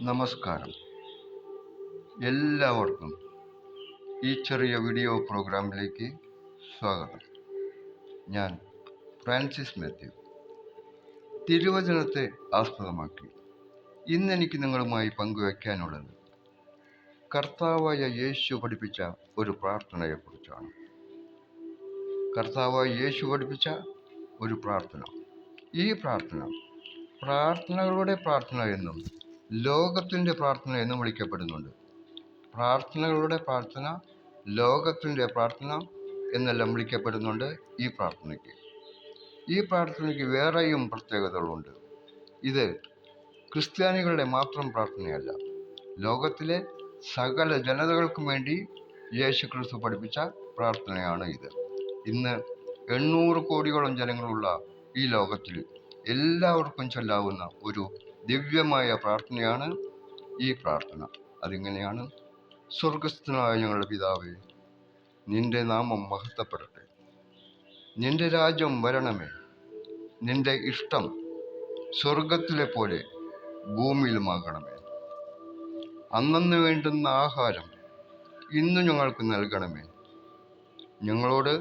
നമസ്കാരം. എല്ലാവർക്കും ഈ ചെറിയ വീഡിയോ പ്രോഗ്രാമിലേക്ക് സ്വാഗതം. ഞാൻ ഫ്രാൻസിസ് മാത്യു. തിരുവചനത്തെ ആസ്പദമാക്കി ഇന്നെനിക്ക് നിങ്ങളുമായി പങ്കുവയ്ക്കാനുള്ളത് കർത്താവായ യേശു പഠിപ്പിച്ച ഒരു പ്രാർത്ഥനയെക്കുറിച്ചാണ്. കർത്താവായ യേശു പഠിപ്പിച്ച ഒരു പ്രാർത്ഥന. ഈ പ്രാർത്ഥനകളുടെ പ്രാർത്ഥന എന്നും ലോകത്തിൻ്റെ പ്രാർത്ഥന എന്നും വിളിക്കപ്പെടുന്നുണ്ട്. പ്രാർത്ഥനകളുടെ പ്രാർത്ഥന, ലോകത്തിൻ്റെ പ്രാർത്ഥന എന്നെല്ലാം വിളിക്കപ്പെടുന്നുണ്ട്. ഈ പ്രാർത്ഥനയ്ക്ക് വേറെയും പ്രത്യേകതകളുണ്ട്. ഇത് ക്രിസ്ത്യാനികളുടെ മാത്രം പ്രാർത്ഥനയല്ല, ലോകത്തിലെ സകല ജനതകൾക്കും വേണ്ടി യേശു ക്രിസ്തു പഠിപ്പിച്ച പ്രാർത്ഥനയാണ് ഇത്. ഇന്ന് 800 കോടിയോളം ജനങ്ങളുള്ള ഈ ലോകത്തിൽ എല്ലാവർക്കും ചൊല്ലാവുന്ന ഒരു ദിവ്യമായ പ്രാർത്ഥനയാണ് ഈ പ്രാർത്ഥന. അതിങ്ങനെയാണ്: സ്വർഗസ്ഥനായ ഞങ്ങളുടെ പിതാവേ, നിന്റെ നാമം മഹത്വപ്പെടട്ടെ. നിന്റെ രാജ്യം വരണമേ. നിന്റെ ഇഷ്ടം സ്വർഗത്തിലെ പോലെ ഭൂമിയിലുമാകണമേ. അന്നന്ന് വേണ്ടുന്ന ആഹാരം ഇന്നു ഞങ്ങൾക്ക് നൽകണമേ. ഞങ്ങളോട്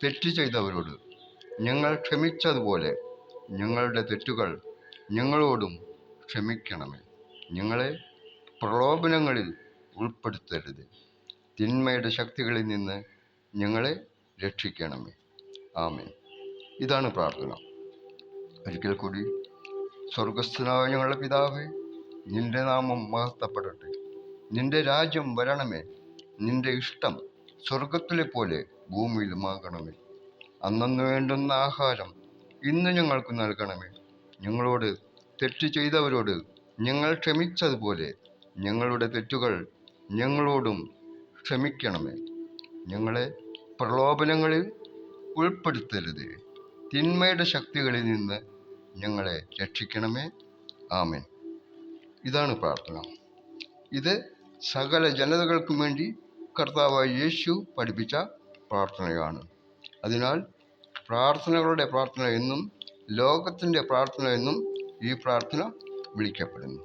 തെറ്റ് ചെയ്തവരോട് ഞങ്ങൾ ക്ഷമിച്ചതുപോലെ ഞങ്ങളുടെ തെറ്റുകൾ ഞങ്ങളോടും ക്ഷമിക്കണമേ. ഞങ്ങളെ പ്രലോഭനങ്ങളിൽ ഉൾപ്പെടുത്തരുത്. തിന്മയുടെ ശക്തികളിൽ നിന്ന് ഞങ്ങളെ രക്ഷിക്കണമേ. ആമേൻ. ഇതാണ് പ്രാർത്ഥന. ഒരിക്കൽ കൂടി: സ്വർഗസ്ഥനായ ഞങ്ങളുടെ പിതാവേ, നിന്റെ നാമം മഹത്വപ്പെടട്ടെ. നിന്റെ രാജ്യം വരണമേ. നിന്റെ ഇഷ്ടം സ്വർഗത്തിലെ പോലെ ഭൂമിയിലുമാകണമേ. അന്നന്ന് വേണ്ടുന്ന ആഹാരം ഇന്ന് ഞങ്ങൾക്ക് നൽകണമേ. ഞങ്ങളോട് തെറ്റ് ചെയ്തവരോട് ഞങ്ങൾ ക്ഷമിച്ചതുപോലെ ഞങ്ങളുടെ തെറ്റുകൾ ഞങ്ങളോടും ക്ഷമിക്കണമേ. ഞങ്ങളെ പ്രലോഭനങ്ങളിൽ ഉൾപ്പെടുത്തരുത്. തിന്മയുടെ ശക്തികളിൽ നിന്ന് ഞങ്ങളെ രക്ഷിക്കണമേ. ആമേൻ. ഇതാണ് പ്രാർത്ഥന. ഇത് സകല ജനതകൾക്കും വേണ്ടി കർത്താവായ യേശു പഠിപ്പിച്ച പ്രാർത്ഥനയാണ്. അതിനാൽ പ്രാർത്ഥനകളുടെ പ്രാർത്ഥന എന്നും ലോകത്തിൻ്റെ പ്രാർത്ഥന എന്നും ഈ പ്രാർത്ഥന വിളിക്കപ്പെടുന്നു.